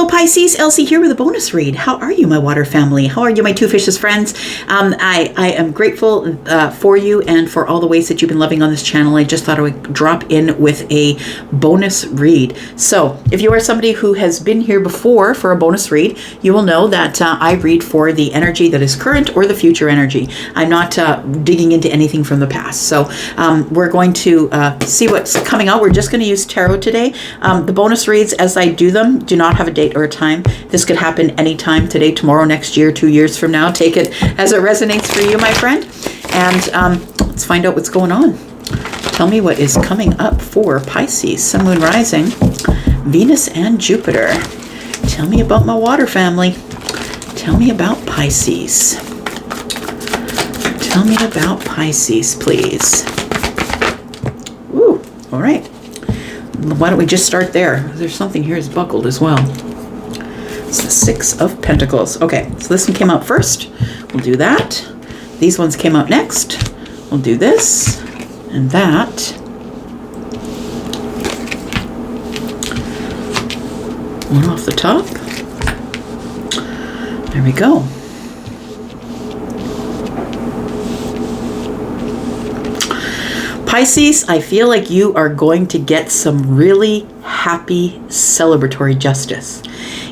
Hello Pisces, Elsie here with a bonus read. How are you, my water family? How are you, my two fishes friends? I am grateful for you and for all the ways that you've been loving on this channel. I just thought I would drop in with a bonus read. So if you are somebody who has been here before for a bonus read, you will know that I read for the energy that is current or the future energy. I'm not digging into anything from the past. So we're going to see what's coming out. We're just going to use tarot today. The bonus reads, as I do them, do not have a date or a time. This could happen anytime, today, tomorrow, next year, 2 years from now. Take it as it resonates for you, my friend. And let's find out what's going on. Tell me what is coming up for Pisces, Sun, Moon, Rising, Venus, and Jupiter. Tell me about my water family. Tell me about Pisces. Tell me about Pisces, please. Ooh, all right. Why don't we just start there? There's something here is buckled as well. It's the Six of Pentacles. Okay, so this one came out first. We'll do that. These ones came out next. We'll do this and that. One off the top. There we go. Pisces, I feel like you are going to get some really happy celebratory justice.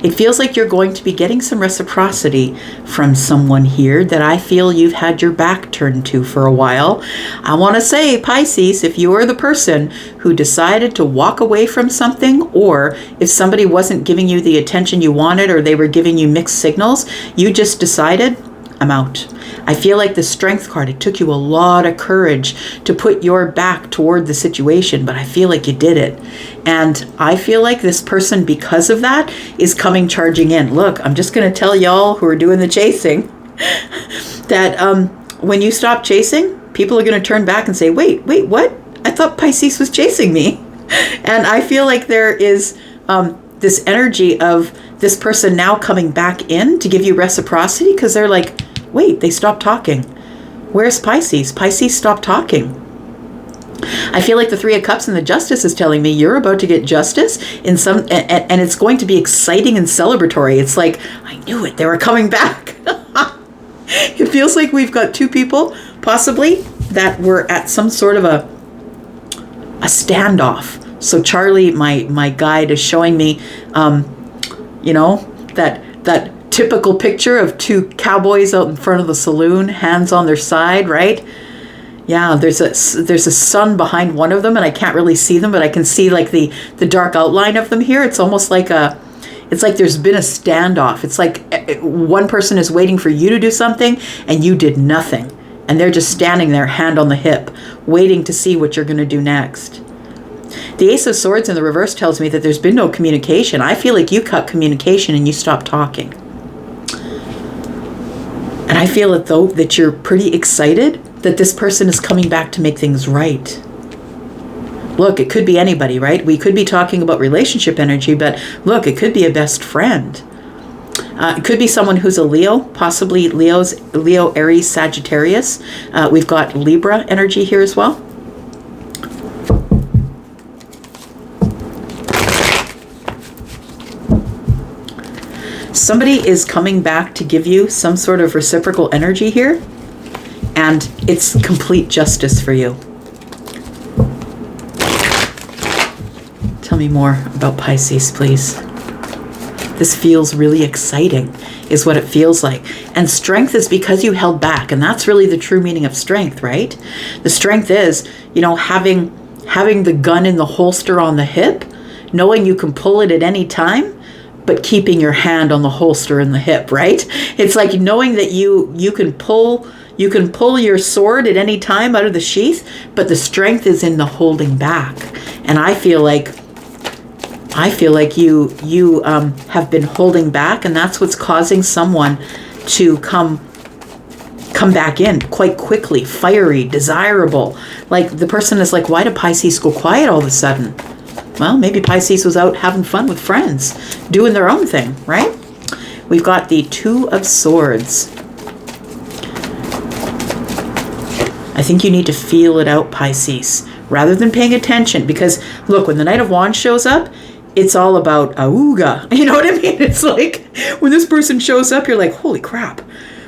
It feels like you're going to be getting some reciprocity from someone here that I feel you've had your back turned to for a while. I want to say, Pisces, if you are the person who decided to walk away from something, or if somebody wasn't giving you the attention you wanted, or they were giving you mixed signals, you just decided, I'm out. I feel like the Strength card, it took you a lot of courage to put your back toward the situation, but I feel like you did it. And I feel like this person, because of that, is coming charging in. Look, I'm just going to tell y'all who are doing the chasing that when you stop chasing, people are going to turn back and say, wait, what? I thought Pisces was chasing me. And I feel like there is this energy of this person now coming back in to give you reciprocity, because they're like, wait, they stopped talking. Where's Pisces? Pisces stopped talking. I feel like the Three of Cups and the Justice is telling me you're about to get justice in some, and it's going to be exciting and celebratory. It's like, I knew it, they were coming back. It feels like we've got two people, possibly, that were at some sort of a standoff. So Charlie, my guide, is showing me, you know, that typical picture of two cowboys out in front of the saloon, hands on their side, right? Yeah, there's a sun behind one of them, and I can't really see them, but I can see like the dark outline of them here. It's almost like it's like there's been a standoff. It's like one person is waiting for you to do something, and you did nothing, and they're just standing there, hand on the hip, waiting to see what you're going to do next. The Ace of Swords in the reverse tells me that there's been no communication. I feel like you cut communication and you stopped talking. And I feel it, though, that you're pretty excited that this person is coming back to make things right. Look, it could be anybody, right? We could be talking about relationship energy, but look, it could be a best friend. It could be someone who's a Leo, possibly Leo, Aries, Sagittarius. We've got Libra energy here as well. Somebody is coming back to give you some sort of reciprocal energy here, and it's complete justice for you. Tell me more about Pisces, please. This feels really exciting, is what it feels like. And strength is because you held back, and that's really the true meaning of strength, right? The strength is, you know, having the gun in the holster on the hip, knowing you can pull it at any time, but keeping your hand on the holster in the hip, right? It's like knowing that you can pull your sword at any time out of the sheath, but the strength is in the holding back. And I feel like you have been holding back, and that's what's causing someone to come back in quite quickly, fiery, desirable. Like the person is like, why did Pisces go quiet all of a sudden? Well, maybe Pisces was out having fun with friends, doing their own thing, right? We've got the Two of Swords. I think you need to feel it out, Pisces, rather than paying attention. Because, look, when the Knight of Wands shows up, it's all about auga. You know what I mean? It's like when this person shows up, you're like, holy crap.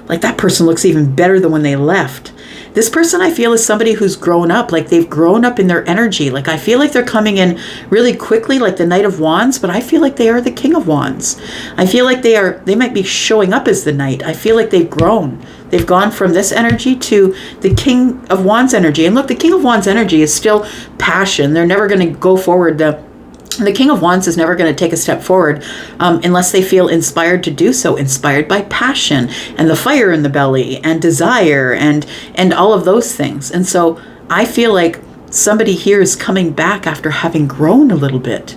Like that person looks even better than when they left. This person I feel is somebody who's grown up, like they've grown up in their energy. Like I feel like they're coming in really quickly, like the Knight of Wands, but I feel like they are the King of Wands. I feel like they might be showing up as the Knight. I feel like they've grown. They've gone from this energy to the King of Wands energy. And look, the King of Wands energy is still passion. They're never going to go forward. The King of Wands is never going to take a step forward unless they feel inspired to do so, inspired by passion and the fire in the belly and desire and all of those things. And so I feel like somebody here is coming back after having grown a little bit.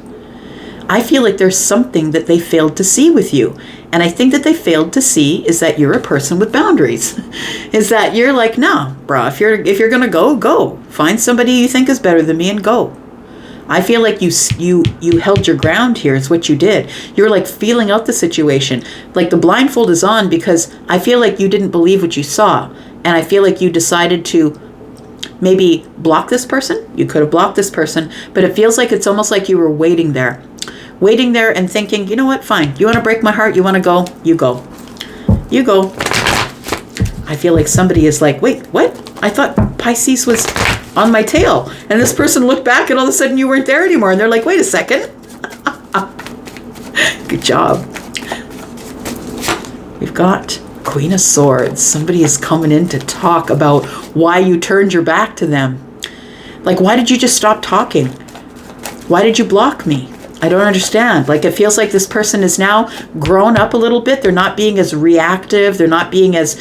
I feel like there's something that they failed to see with you. And I think that they failed to see is that you're a person with boundaries. Is that you're like, no, bro, if you're going to go. Find somebody you think is better than me and go. I feel like you held your ground here. It's what you did. You're like feeling out the situation. Like the blindfold is on because I feel like you didn't believe what you saw. And I feel like you decided to maybe block this person. You could have blocked this person, but it feels like it's almost like you were waiting there and thinking, you know what, fine. You want to break my heart? You want to go? You go. You go. I feel like somebody is like, wait, what? I thought Pisces was on my tail. And this person looked back and all of a sudden you weren't there anymore. And they're like, wait a second. Good job. We've got Queen of Swords. Somebody is coming in to talk about why you turned your back to them. Like, why did you just stop talking? Why did you block me? I don't understand. Like, it feels like this person is now grown up a little bit. They're not being as reactive. They're not being as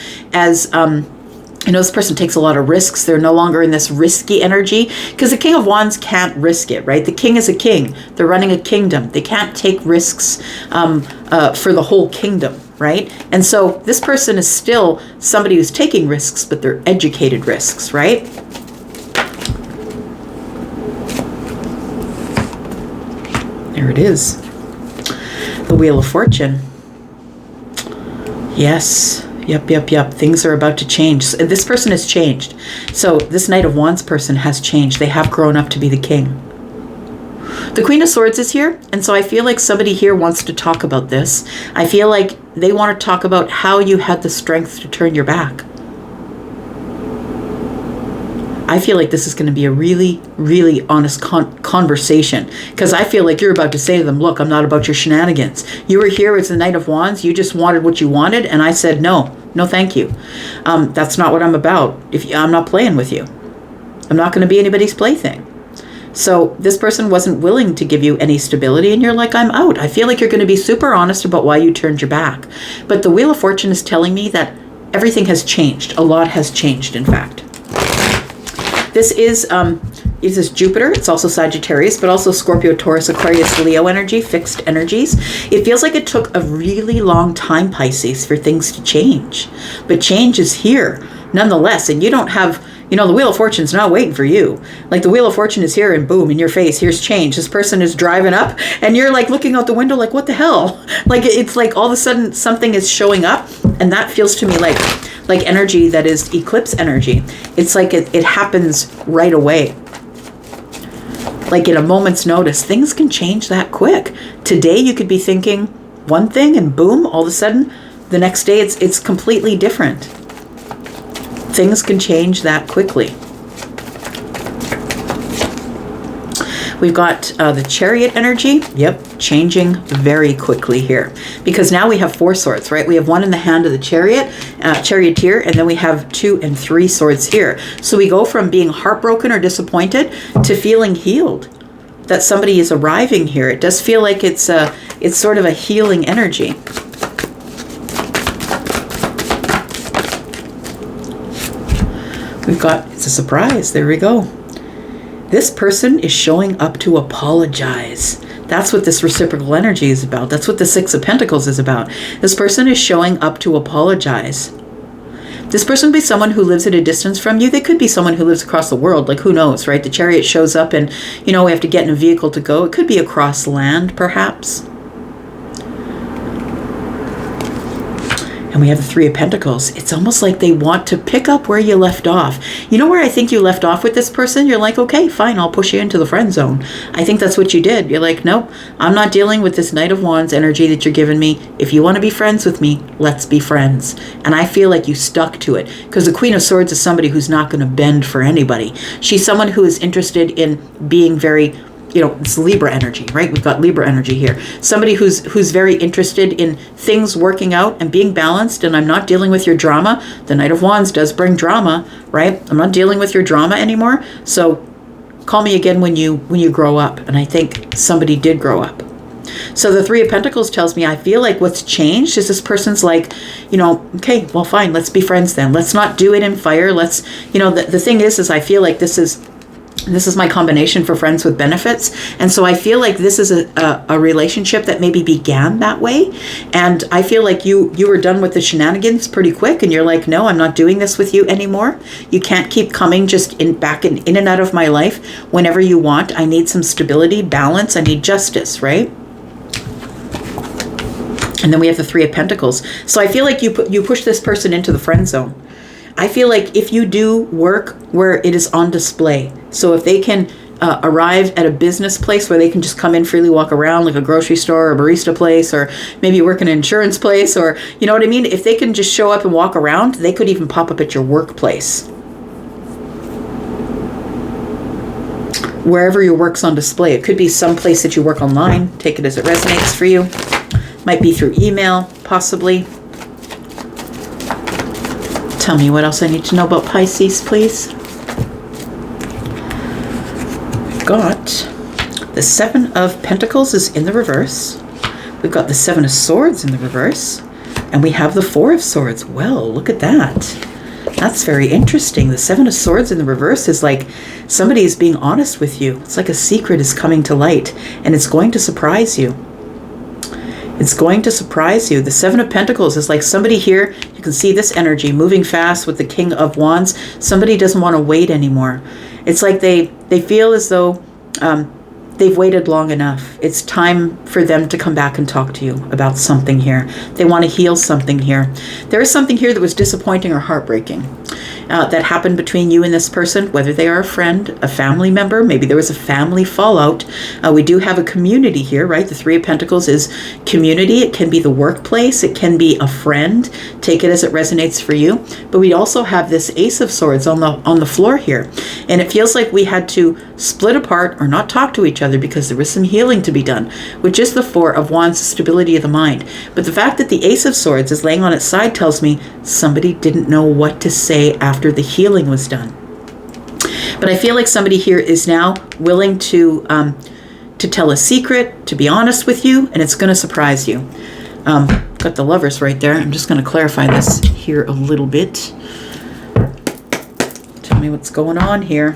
this person takes a lot of risks. They're no longer in this risky energy because the King of Wands can't risk it, right? The king is a king. They're running a kingdom. They can't take risks for the whole kingdom, right? And so this person is still somebody who's taking risks, but they're educated risks, right? There it is. The Wheel of Fortune. Yes. Yep. Things are about to change. This person has changed. So this Knight of Wands person has changed. They have grown up to be the king. The Queen of Swords is here. And so I feel like somebody here wants to talk about this. I feel like they want to talk about how you had the strength to turn your back. I feel like this is going to be a really, really honest conversation because I feel like you're about to say to them, look, I'm not about your shenanigans. You were here as the Knight of Wands. You just wanted what you wanted. And I said, no, thank you. That's not what I'm about. I'm not playing with you. I'm not going to be anybody's plaything. So this person wasn't willing to give you any stability and you're like, I'm out. I feel like you're going to be super honest about why you turned your back. But the Wheel of Fortune is telling me that everything has changed. A lot has changed, in fact. This is Jupiter. It's also Sagittarius, but also Scorpio, Taurus, Aquarius, Leo energy, fixed energies. It feels like it took a really long time, Pisces, for things to change. But change is here nonetheless. And you don't have, the Wheel of Fortune's not waiting for you. Like the Wheel of Fortune is here and boom, in your face, here's change. This person is driving up and you're like looking out the window like, what the hell? Like it's like all of a sudden something is showing up and that feels to me like energy that is eclipse energy. It's like it happens right away. Like in a moment's notice, things can change that quick. Today you could be thinking one thing and boom, all of a sudden the next day it's completely different. Things can change that quickly. We've got the Chariot energy. Yep, changing very quickly here. Because now we have 4 swords, right? We have 1 in the hand of the charioteer, and then we have 2 and 3 swords here. So we go from being heartbroken or disappointed to feeling healed. That somebody is arriving here. It does feel like it's sort of a healing energy. We've got, it's a surprise. There we go. This person is showing up to apologize. That's what this reciprocal energy is about. That's what the 6 of Pentacles is about. This person is showing up to apologize. This person would be someone who lives at a distance from you. They could be someone who lives across the world. Like, who knows, right? The Chariot shows up and, we have to get in a vehicle to go. It could be across land, perhaps. And we have the Three of Pentacles. It's almost like they want to pick up where you left off. You know where I think you left off with this person? You're like, okay, fine, I'll push you into the friend zone. I think that's what you did. You're like, nope, I'm not dealing with this Knight of Wands energy that you're giving me. If you want to be friends with me, let's be friends. And I feel like you stuck to it, because the Queen of Swords is somebody who's not going to bend for anybody. She's someone who is interested in being very, it's Libra energy, right? We've got Libra energy here. Somebody who's very interested in things working out and being balanced, and I'm not dealing with your drama. The Knight of Wands does bring drama, right? I'm not dealing with your drama anymore. So call me again when you grow up. And I think somebody did grow up. So the Three of Pentacles tells me, I feel like what's changed is this person's like, okay, well, fine, let's be friends then. Let's not do it in fire. Let's, the thing is I feel like this is my combination for friends with benefits. And so I feel like this is a relationship that maybe began that way. And I feel like you were done with the shenanigans pretty quick. And you're like, no, I'm not doing this with you anymore. You can't keep coming just back in and out of my life whenever you want. I need some stability, balance. I need justice, right? And then we have the Three of Pentacles. So I feel like you push this person into the friend zone. I feel like if you do work where it is on display, so if they can arrive at a business place where they can just come in freely, walk around, like a grocery store or a barista place, or maybe work in an insurance place, or you know what I mean? If they can just show up and walk around, they could even pop up at your workplace. Wherever your work's on display. It could be some place that you work online. Take it as it resonates for you. Might be through email, possibly. Tell me what else I need to know about Pisces, please. We've got the Seven of Pentacles is in the reverse. We've got the Seven of Swords in the reverse. And we have the Four of Swords. Well, look at that. That's very interesting. The Seven of Swords in the reverse is like somebody is being honest with you. It's like a secret is coming to light, and it's going to surprise you. It's going to surprise you. The Seven of Pentacles is like somebody here, you can see this energy moving fast with the King of Wands. Somebody doesn't want to wait anymore. It's like they feel as though they've waited long enough. It's time for them to come back and talk to you about something here. They want to heal something here. There is something here that was disappointing or heartbreaking that happened between you and this person, whether they are a friend, a family member, maybe there was a family fallout. We do have a community here, right? The Three of Pentacles is community. It can be the workplace. It can be a friend. Take it as it resonates for you. But we also have this Ace of Swords on the floor here. And it feels like we had to split apart or not talk to each other because there was some healing to be done, which is the Four of Wands, stability of the mind. But the fact that the Ace of Swords is laying on its side tells me somebody didn't know what to say after the healing was done. But I feel like somebody here is now willing to tell a secret, to be honest with you, and it's going to surprise you. Got the Lovers right there. I'm just going to clarify this here a little bit. Tell me what's going on here.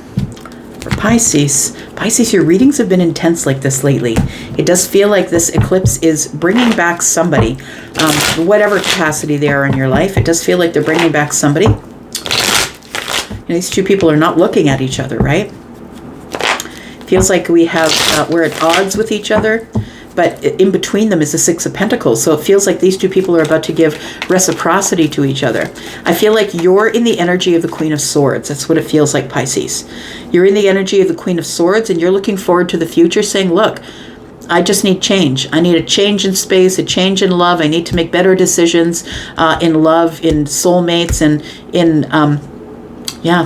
For Pisces, your readings have been intense like this lately. It does feel like this eclipse is bringing back somebody, whatever capacity they are in your life. It does feel like they're bringing back somebody. These two people are not looking at each other, right? Feels like we're at odds with each other, but in between them is the Six of Pentacles. So it feels like these two people are about to give reciprocity to each other. I feel like you're in the energy of the Queen of Swords. That's what it feels like, Pisces. You're in the energy of the Queen of Swords, and you're looking forward to the future, saying, look, I just need change. I need a change in space, a change in love. I need to make better decisions in love, in soulmates, and in,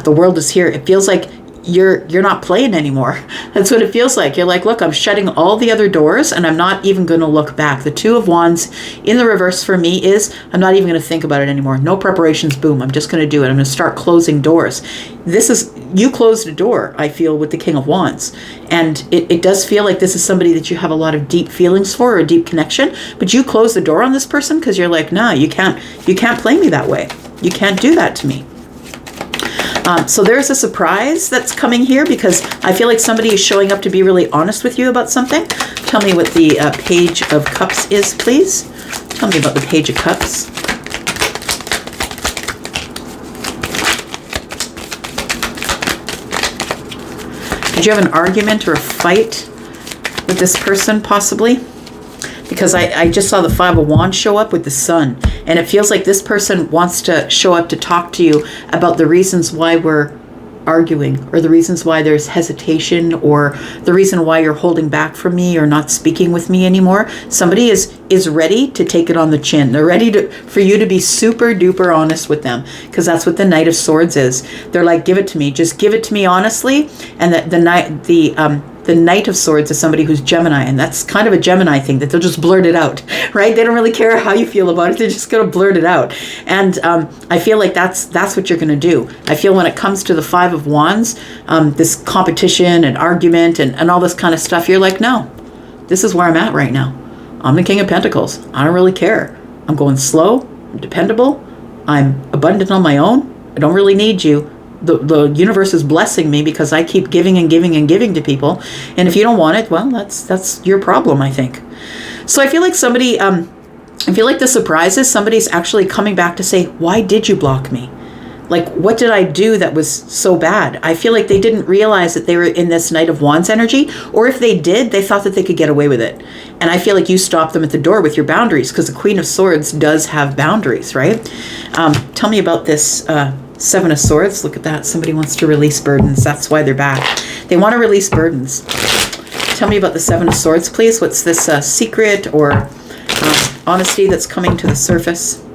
the world is here. It feels like you're not playing anymore. That's what it feels like. You're like, look, I'm shutting all the other doors and I'm not even going to look back. The Two of Wands in the reverse for me is I'm not even going to think about it anymore. No preparations. Boom. I'm just going to do it. I'm going to start closing doors. You closed a door, I feel, with the King of Wands. And it does feel like this is somebody that you have a lot of deep feelings for, or a deep connection, but you close the door on this person because you're like, nah, you can't play me that way. You can't do that to me. So there's a surprise that's coming here because I feel like somebody is showing up to be really honest with you about something. Tell me what the Page of Cups is, please. Tell me about the Page of Cups. Did you have an argument or a fight with this person, possibly? Because I just saw the Five of Wands show up with the Sun. And it feels like this person wants to show up to talk to you about the reasons why we're arguing, or the reasons why there's hesitation, or the reason why you're holding back from me or not speaking with me anymore. Somebody is ready to take it on the chin. They're ready for you to be super duper honest with them, because that's what the Knight of Swords is. They're like, give it to me, just give it to me honestly. And the Knight of Swords is somebody who's Gemini, and that's kind of a Gemini thing, that they'll just blurt it out, right? They don't really care how you feel about it. They're just going to blurt it out. And I feel like that's what you're going to do. I feel when it comes to the Five of Wands, this competition and argument and all this kind of stuff, you're like, no, this is where I'm at right now. I'm the King of Pentacles. I don't really care. I'm going slow. I'm dependable. I'm abundant on my own. I don't really need you. The universe is blessing me because I keep giving and giving and giving to people. And if you don't want it, well, that's your problem, I think. So I feel like I feel like the surprise is somebody's actually coming back to say, why did you block me? Like, what did I do that was so bad? I feel like they didn't realize that they were in this Knight of Wands energy, or if they did, they thought that they could get away with it. And I feel like you stopped them at the door with your boundaries, because the Queen of Swords does have boundaries, right? Tell me about this Seven of Swords. Look at that. Somebody wants to release burdens. That's why they're back. They want to release burdens. Tell me about the Seven of Swords, please. What's this secret or honesty that's coming to the surface?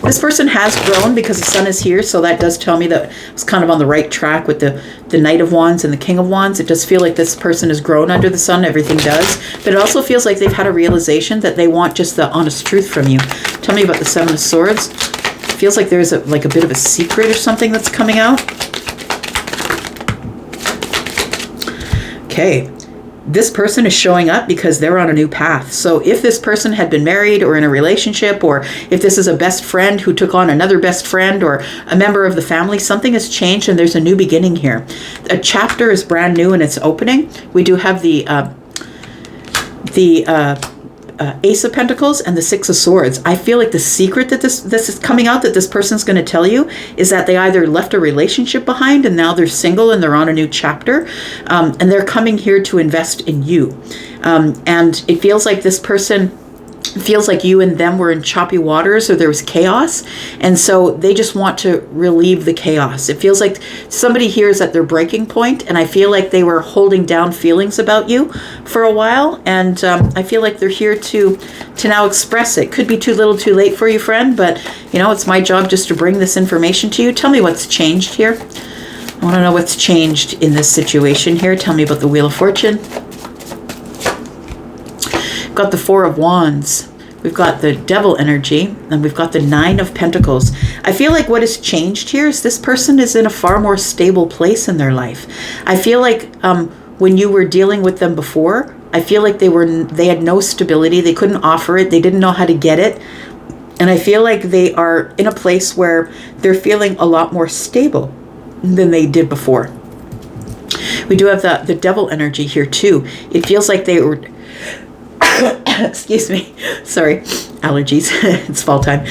This person has grown because the Sun is here, so that does tell me that it's kind of on the right track with the Knight of Wands and the King of Wands. It does feel like this person has grown under the Sun. Everything does. But it also feels like they've had a realization that they want just the honest truth from you. Tell me about the Seven of Swords. It feels like there's a bit of a secret or something that's coming out. Okay. This person is showing up because they're on a new path. So if this person had been married or in a relationship, or if this is a best friend who took on another best friend or a member of the family, something has changed and there's a new beginning here. A chapter is brand new and it's opening. We do have the Ace of Pentacles and the Six of Swords. I feel like the secret that this is coming out that this person's going to tell you is that they either left a relationship behind and now they're single and they're on a new chapter, and they're coming here to invest in you. And it feels like this person feels like you and them were in choppy waters, or there was chaos, and so they just want to relieve the chaos. It feels like somebody here is at their breaking point, and I feel like they were holding down feelings about you for a while, and I feel like they're here to now express it. Could be too little too late for you, friend, but you know, it's my job just to bring this information to you. Tell me what's changed here. I want to know what's changed in this situation here. Tell me about the Wheel of Fortune. We've got the Four of Wands. We've got the Devil energy, and we've got the Nine of Pentacles. I feel like what has changed here is this person is in a far more stable place in their life. I feel like when you were dealing with them before, I feel like they had no stability. They couldn't offer it. They didn't know how to get it. And I feel like they are in a place where they're feeling a lot more stable than they did before. We do have the Devil energy here too. It feels like they were... Excuse me. Sorry. Allergies. It's fall time.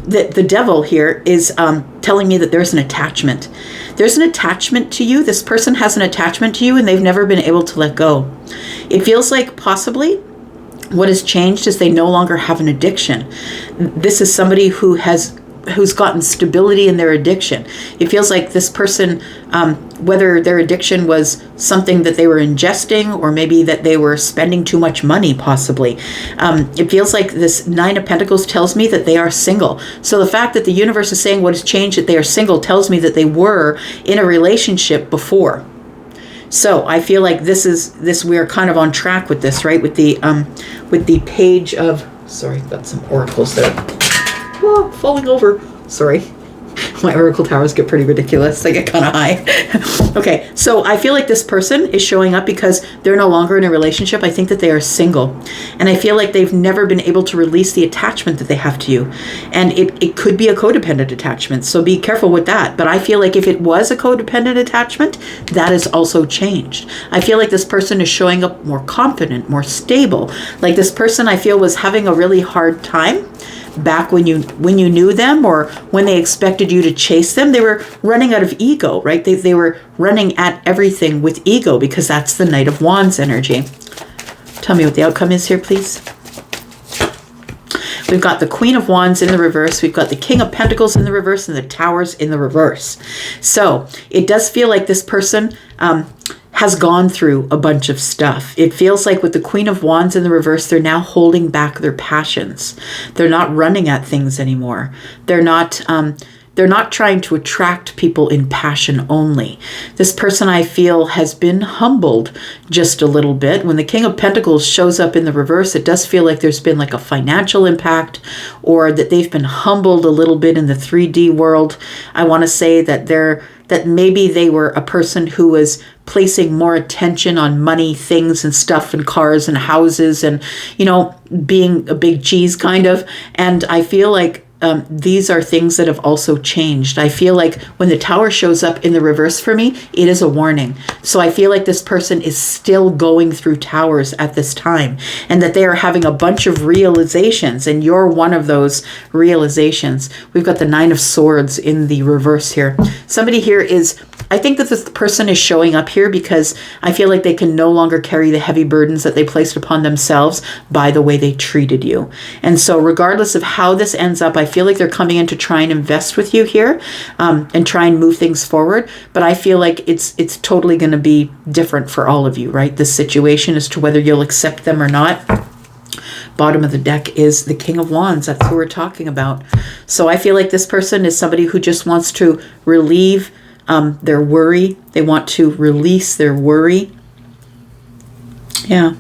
The Devil here is telling me that there's an attachment. There's an attachment to you. This person has an attachment to you and they've never been able to let go. It feels like possibly what has changed is they no longer have an addiction. This is somebody who's gotten stability in their addiction. It feels like this person, whether their addiction was something that they were ingesting or maybe that they were spending too much money, possibly. It feels like this Nine of Pentacles tells me that they are single. So the fact that the universe is saying what has changed, that they are single, tells me that they were in a relationship before. So I feel like we are kind of on track with this, right? With the Page of, sorry, got some oracles there. Oh, falling over. Sorry. My oracle towers get pretty ridiculous. They get kind of high. Okay, so I feel like this person is showing up because they're no longer in a relationship. I think that they are single. And I feel like they've never been able to release the attachment that they have to you. And it could be a codependent attachment, so be careful with that. But I feel like if it was a codependent attachment, that has also changed. I feel like this person is showing up more confident, more stable. Like this person, I feel, was having a really hard time back when you knew them, or when they expected you to chase them. They were running out of ego, right? They were running at everything with ego, because that's the Knight of Wands energy. Tell me what the outcome is here, please. We've got the Queen of Wands in the reverse. We've got the King of Pentacles in the reverse and the Towers in the reverse. So it does feel like this person has gone through a bunch of stuff. It feels like with the Queen of Wands in the reverse, they're now holding back their passions. They're not running at things anymore. They're not trying to attract people in passion only. This person, I feel, has been humbled just a little bit. When the King of Pentacles shows up in the reverse, it does feel like there's been like a financial impact, or that they've been humbled a little bit in the 3D world. I want to say that that maybe they were a person who was placing more attention on money, things and stuff and cars and houses and, you know, being a big cheese kind of. And I feel like these are things that have also changed. I feel like when the Tower shows up in the reverse for me, it is a warning. So I feel like this person is still going through Towers at this time, and that they are having a bunch of realizations, and you're one of those realizations. We've got the Nine of Swords in the reverse here. Somebody here is, I think that this person is showing up here because I feel like they can no longer carry the heavy burdens that they placed upon themselves by the way they treated you. And so regardless of how this ends up, I feel like they're coming in to try and invest with you here, and try and move things forward. But I feel like it's totally going to be different for all of you, right? This situation as to whether you'll accept them or not. Bottom of the deck is the King of Wands. That's who we're talking about. So I feel like this person is somebody who just wants to relieve their worry. They want to release their worry. Yeah.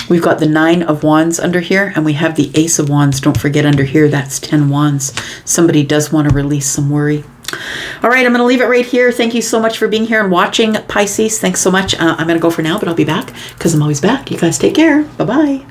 We've got the Nine of Wands under here, and we have the Ace of Wands. Don't forget under here, that's 10 Wands. Somebody does want to release some worry. All right, I'm going to leave it right here. Thank you so much for being here and watching, Pisces. Thanks so much. I'm going to go for now, but I'll be back because I'm always back. You guys take care. Bye-bye.